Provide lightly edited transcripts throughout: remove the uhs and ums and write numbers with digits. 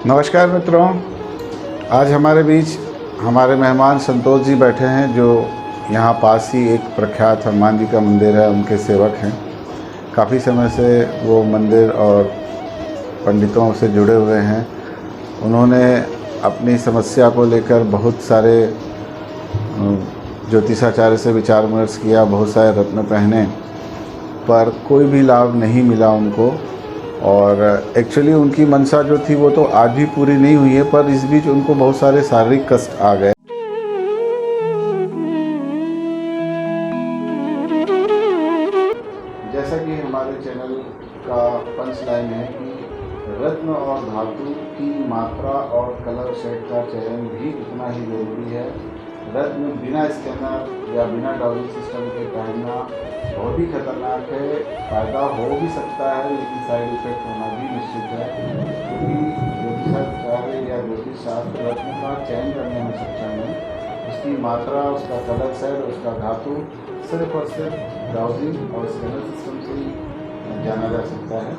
नमस्कार मित्रों, आज हमारे बीच हमारे मेहमान संतोष जी बैठे हैं जो यहाँ पास ही एक प्रख्यात हनुमान जी का मंदिर है, उनके सेवक हैं। काफ़ी समय से वो मंदिर और पंडितों से जुड़े हुए हैं। उन्होंने अपनी समस्या को लेकर बहुत सारे ज्योतिषाचार्य से विचार विमर्श किया, बहुत सारे रत्न पहने, पर कोई भी लाभ नहीं मिला उनको। और एक्चुअली उनकी मनसा जो थी वो तो आज भी पूरी नहीं हुई है, पर इस बीच उनको बहुत सारे शारीरिक कष्ट आ गए। जैसा कि हमारे चैनल का पंच लाइन है कि रत्न और धातु की मात्रा और कलर शेड का चयन भी उतना ही जरूरी है। रत्न बिना स्कैनर या बिना डाउरिंग सिस्टम के पहनना बहुत ही खतरनाक है। फ़ायदा हो भी सकता है लेकिन साइड इफेक्ट होना भी निश्चित है, क्योंकि ज्योतिषाचार्य या ज्योतिष शास्त्र रत्न का चयन करने में सक्षम है। उसकी मात्रा, उसका कलर सेट, उसका धातु सिर्फ और सिर्फ ब्राउजिंग और स्कैनर सिस्टम से ही जाना जा सकता है।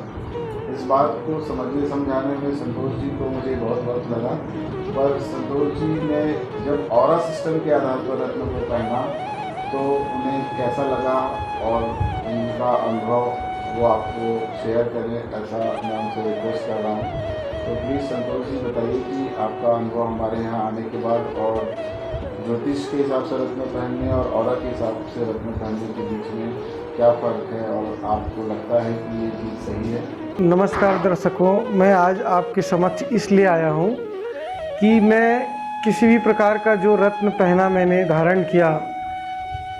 इस बात को समझने समझाने में संतोष जी को मुझे बहुत वक्त लगा, पर संतोष जी ने जब ऑरा सिस्टम के आधार पर रत्न को पहना तो उन्हें कैसा लगा और उनका अनुभव वो आपको शेयर करें, ऐसा मैं उनसे रिक्वेस्ट कर रहा हूँ। तो प्लीज़ संतोष जी बताइए कि आपका अनुभव हमारे यहाँ आने के बाद और ज्योतिष के हिसाब से रत्न पहनने और ऑरा के हिसाब से रत्न पहनने के बीच में क्या फ़र्क है और आपको लगता है कि ये चीज़ सही है? नमस्कार दर्शकों, मैं आज आपके समक्ष इसलिए आया हूँ कि मैं किसी भी प्रकार का जो रत्न पहना, मैंने धारण किया,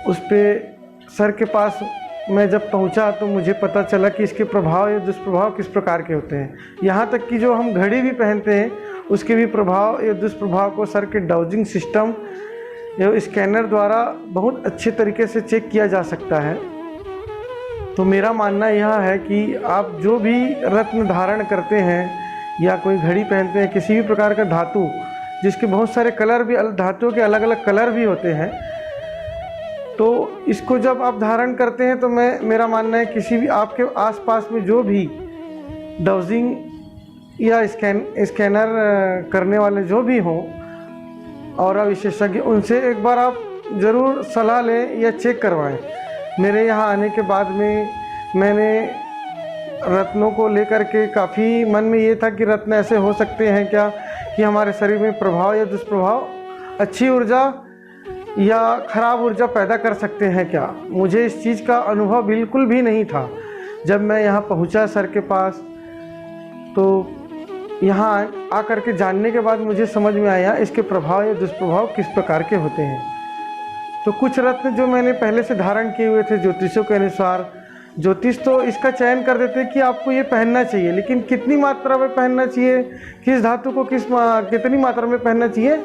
उस पर सर के पास मैं जब पहुंचा तो मुझे पता चला कि इसके प्रभाव या दुष्प्रभाव किस प्रकार के होते हैं। यहाँ तक कि जो हम घड़ी भी पहनते हैं उसके भी प्रभाव या दुष्प्रभाव को सर के डाउजिंग सिस्टम या स्कैनर द्वारा बहुत अच्छे तरीके से चेक किया जा सकता है। तो मेरा मानना यह है कि आप जो भी रत्न धारण करते हैं या कोई घड़ी पहनते हैं, किसी भी प्रकार का धातु जिसके बहुत सारे कलर भी, धातुओं के अलग अलग कलर भी होते हैं, तो इसको जब आप धारण करते हैं तो मेरा मानना है किसी भी आपके आसपास में जो भी डाउजिंग या स्कैनर करने वाले जो भी हों और विशेषज्ञ, उनसे एक बार आप ज़रूर सलाह लें या चेक करवाएं। मेरे यहाँ आने के बाद में मैंने रत्नों को लेकर के काफ़ी मन में ये था कि रत्न ऐसे हो सकते हैं क्या कि हमारे शरीर में प्रभाव या दुष्प्रभाव, अच्छी ऊर्जा या ख़राब ऊर्जा पैदा कर सकते हैं क्या। मुझे इस चीज़ का अनुभव बिल्कुल भी नहीं था। जब मैं यहाँ पहुँचा सर के पास तो यहाँ आकर के जानने के बाद मुझे समझ में आया इसके प्रभाव या दुष्प्रभाव किस प्रकार के होते हैं। तो कुछ रत्न जो मैंने पहले से धारण किए हुए थे ज्योतिषों के अनुसार, ज्योतिष तो इसका चयन कर देते कि आपको ये पहनना चाहिए, लेकिन कितनी मात्रा में पहनना चाहिए, किस धातु को कितनी मात्रा में पहनना चाहिए,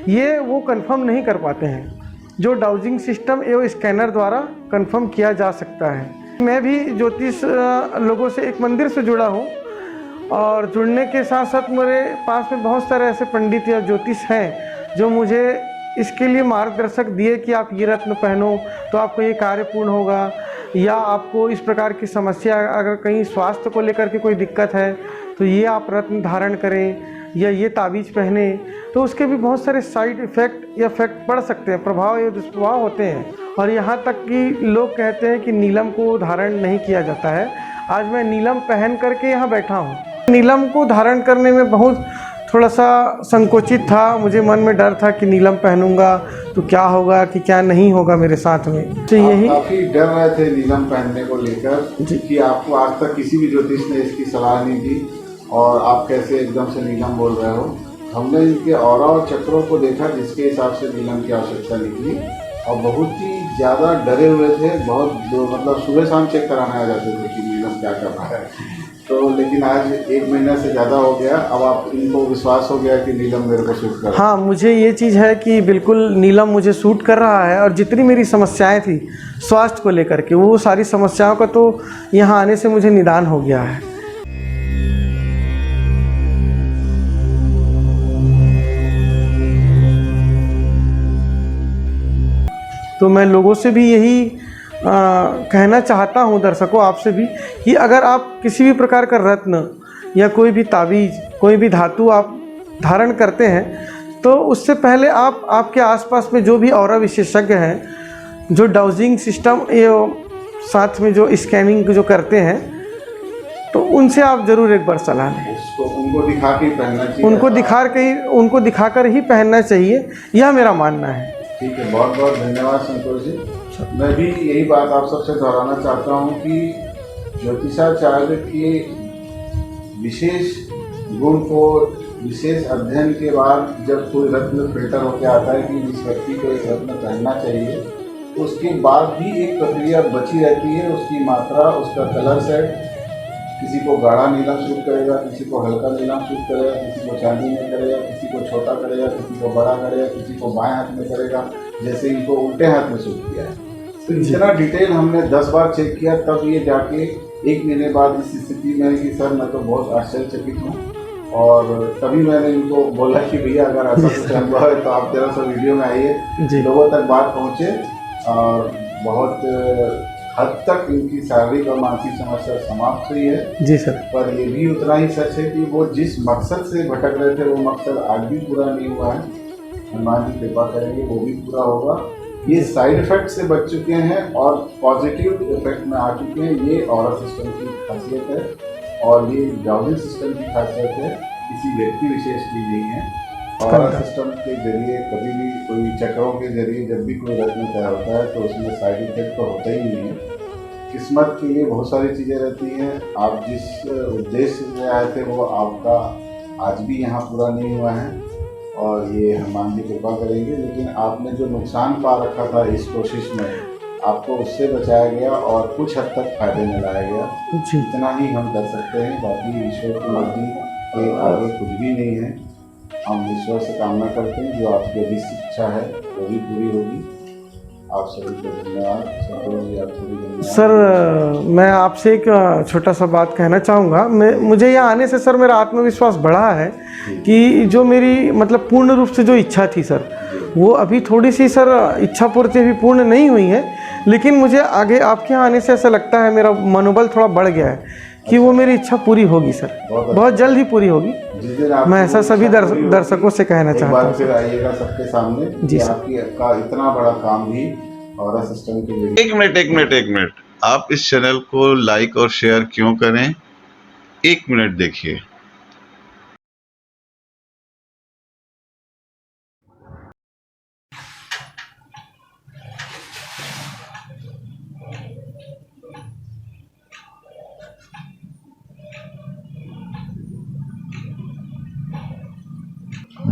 ये वो कंफर्म नहीं कर पाते हैं, जो डाउजिंग सिस्टम एवं स्कैनर द्वारा कंफर्म किया जा सकता है। मैं भी ज्योतिष लोगों से एक मंदिर से जुड़ा हूँ और जुड़ने के साथ साथ मेरे पास में बहुत सारे ऐसे पंडित या ज्योतिष हैं जो मुझे इसके लिए मार्गदर्शक दिए कि आप ये रत्न पहनो तो आपको ये कार्य पूर्ण होगा, या आपको इस प्रकार की समस्या, अगर कहीं स्वास्थ्य को लेकर के कोई दिक्कत है तो ये आप रत्न धारण करें या ये ताबीज़ पहने, तो उसके भी बहुत सारे साइड इफ़ेक्ट या इफेक्ट पड़ सकते हैं, प्रभाव या दुष्प्रभाव होते हैं। और यहाँ तक कि लोग कहते हैं कि नीलम को धारण नहीं किया जाता है। आज मैं नीलम पहन करके यहाँ बैठा हूँ। नीलम को धारण करने में बहुत थोड़ा सा संकोचित था, मुझे मन में डर था कि नीलम पहनूंगा तो क्या होगा कि क्या नहीं होगा मेरे साथ में। तो यही काफ़ी डर रहे थे नीलम पहनने को लेकर कि आपको आज तक किसी भी ज्योतिष ने इसकी सलाह नहीं दी और आप कैसे एकदम से नीलम बोल रहे हो। हमने इनके ऑरा और चक्रों को देखा जिसके हिसाब से नीलम की आवश्यकता निकली और बहुत ही ज़्यादा डरे हुए थे। बहुत मतलब सुबह शाम चेक कराने आ जाते थे कि नीलम क्या कर रहा है। तो लेकिन आज 1 महीना से ज़्यादा हो गया, अब आप इनको विश्वास हो गया कि नीलम मेरे को सूट कर रहा है। हाँ, मुझे ये चीज़ है कि बिल्कुल नीलम मुझे सूट कर रहा है और जितनी मेरी समस्याएं थी स्वास्थ्य को लेकर के, वो सारी समस्याओं का तो यहाँ आने से मुझे निदान हो गया है। तो मैं लोगों से भी यही कहना चाहता हूँ, दर्शकों आपसे भी, कि अगर आप किसी भी प्रकार का रत्न या कोई भी तावीज़, कोई भी धातु आप धारण करते हैं तो उससे पहले आप आपके आसपास में जो भी ऑरा विशेषज्ञ हैं, जो डाउजिंग सिस्टम ये साथ में जो स्कैनिंग जो करते हैं, तो उनसे आप ज़रूर एक बार सलाह लें। उसको उनको दिखा के पहनना चाहिए, उनको दिखाकर ही पहनना चाहिए, यह मेरा मानना है। ठीक है, बहुत बहुत धन्यवाद संतोष जी। मैं भी यही बात आप सबसे दोहराना चाहता हूँ कि ज्योतिषाचार्य के विशेष गुण को विशेष अध्ययन के बाद जब कोई रत्न फिल्टर होकर आता है कि इस व्यक्ति को एक रत्न पहनना चाहिए, तो उसके बाद भी एक प्रक्रिया बची रहती है, उसकी मात्रा, उसका कलर सेट। किसी को गाढ़ा नीला सूट करेगा, किसी को हल्का नीला सूट करेगा, किसी को चांदी में करेगा, किसी को छोटा करेगा, किसी को बड़ा करेगा, किसी को बाएं हाथ में करेगा, जैसे इनको उल्टे हाथ में सूट किया है। तो इतना डिटेल हमने 10 बार चेक किया, तब ये जाके 1 महीने बाद इस स्थिति में है कि सर मैं तो बहुत आश्चर्यचकित हूँ। और तभी मैंने इनको बोला कि भैया अगर ऐसा कुछ अनुभव है तो आप जरा सा वीडियो में आइए, लोगों तक बात पहुँचे। और बहुत हद तक इनकी शारीरिक और मानसिक समस्या समाप्त हुई है। जी सर। पर ये भी उतना ही सच है कि वो जिस मकसद से भटक रहे थे वो मकसद आज भी पूरा नहीं हुआ है। हनुमान जी कृपा करेंगे वो भी पूरा होगा। ये साइड इफेक्ट से बच चुके हैं और पॉजिटिव इफेक्ट में आ चुके हैं। ये ऑरा सिस्टम की खासियत है और ये डाउजिंग सिस्टम की खासियत है, किसी व्यक्ति विशेष की नहीं है। ऑरा सिस्टम के जरिए कभी भी कोई चक्रों के जरिए जब भी कोई रत्न तय होता है तो उसमें साइड इफेक्ट तो होता ही नहीं है। किस्मत के लिए बहुत सारी चीज़ें रहती हैं। आप जिस उद्देश्य से आए थे वो आपका आज भी यहाँ पूरा नहीं हुआ है और ये हनुमान जी कृपा करेंगे। लेकिन आपने जो नुकसान पा रखा था इस कोशिश में, आपको उससे बचाया गया और कुछ हद तक फायदे में लाया गया। इतना ही हम कर सकते हैं, बाकी ईश्वर की मर्जी के आगे कुछ भी नहीं है। हम ईश्वर से कामना करते हैं जो आपकी अभी इच्छा है वो भी पूरी होगी। आप सभी को धन्यवाद। संतोष जी आपको भी धन्यवाद। सर मैं आपसे एक छोटा सा बात कहना चाहूँगा। मुझे यहाँ आने से सर मेरा आत्मविश्वास बढ़ा है कि जो मेरी मतलब पूर्ण रूप से जो इच्छा थी सर, वो अभी थोड़ी सी सर इच्छा पूर्ति अभी पूर्ण नहीं हुई है, लेकिन मुझे आगे आपके यहाँ आने से ऐसा लगता है मेरा मनोबल थोड़ा बढ़ गया है कि वो मेरी इच्छा पूरी होगी सर, बहुत जल्द ही पूरी होगी। मैं ऐसा सभी दर्शकों से कहना चाहता हूँ। फिर आइएगा सबके सामने जी, आपकी का इतना बड़ा काम भी ऑरा सिस्टम के लिए। एक मिनट, आप इस चैनल को लाइक और शेयर क्यों करें? 1 मिनट देखिए।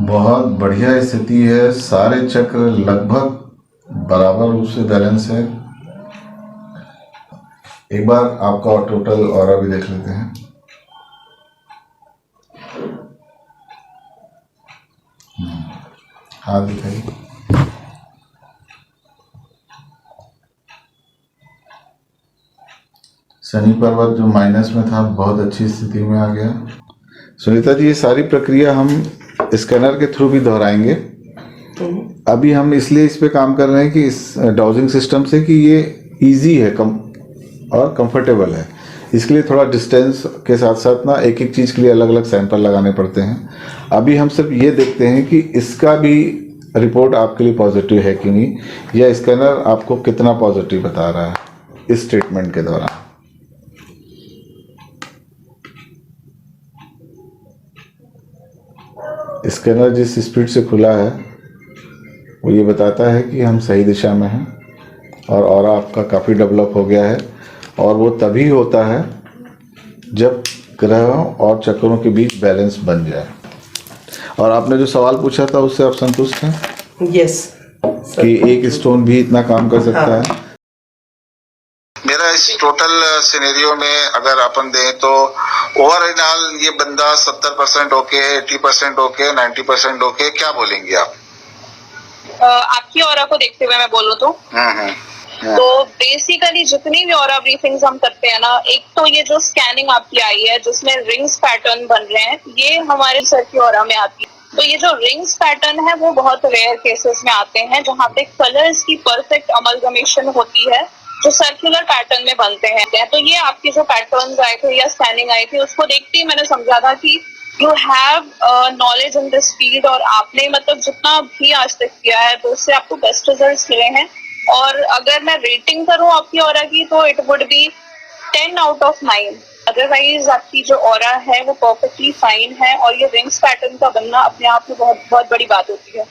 बहुत बढ़िया स्थिति है, सारे चक्र लगभग बराबर रूप से बैलेंस है। एक बार आपका टोटल ऑरा भी देख लेते हैं। हाथ दिखाइए। शनि पर्वत जो माइनस में था बहुत अच्छी स्थिति में आ गया। सुनीता जी, ये सारी प्रक्रिया हम स्कैनर के थ्रू भी दोहराएंगे। अभी हम इसलिए इस पे काम कर रहे हैं कि इस डाउजिंग सिस्टम से कि ये इजी है और कंफर्टेबल है। इसके लिए थोड़ा डिस्टेंस के साथ साथ ना एक एक चीज़ के लिए अलग अलग सैंपल लगाने पड़ते हैं। अभी हम सिर्फ ये देखते हैं कि इसका भी रिपोर्ट आपके लिए पॉजिटिव है कि नहीं, या स्कैनर आपको कितना पॉजिटिव बता रहा है इस ट्रीटमेंट के दौरान। स्कैनर जिस स्पीड से खुला है वो ये बताता है कि हम सही दिशा में हैं और ऑरा आपका काफ़ी डेवलप हो गया है। और वो तभी होता है जब ग्रहों और चक्रों के बीच बैलेंस बन जाए। और आपने जो सवाल पूछा था उससे आप संतुष्ट हैं? यस कि एक स्टोन भी इतना काम कर सकता है। मेरा इस टोटल सिनेरियो में अगर अपन दें तो ओवरऑल ये बंदा 70% ओके, 80% ओके, 90% ओके, क्या बोलेंगे आप? आपकी ऑरा को देखते हुए मैं बोलूँ तो बेसिकली जितनी भी ऑरा ब्रीफिंग्स हम करते हैं ना, एक तो ये जो स्कैनिंग आपकी आई है जिसमें रिंग्स पैटर्न बन रहे हैं, ये हमारे सर की ऑरा में आती है। तो ये जो रिंग्स पैटर्न है वो बहुत रेयर केसेस में आते हैं जहाँ पे कलर्स की परफेक्ट अमलगमेशन होती है जो सर्कुलर पैटर्न में बनते हैं। तो ये आपके जो पैटर्न्स आए थे या स्कैनिंग आई थी, उसको देखते ही मैंने समझा था कि you have knowledge in this field, और आपने मतलब जितना भी आज तक किया है तो उससे आपको बेस्ट रिजल्ट्स मिले हैं। और अगर मैं रेटिंग करूं आपकी ऑरा की तो it would be 10 out of 9। Otherwise आपकी जो ऑरा है वो परफेक्टली फाइन है, और ये रिंग्स पैटर्न का बनना अपने आप में बहुत बहुत बड़ी बात होती है।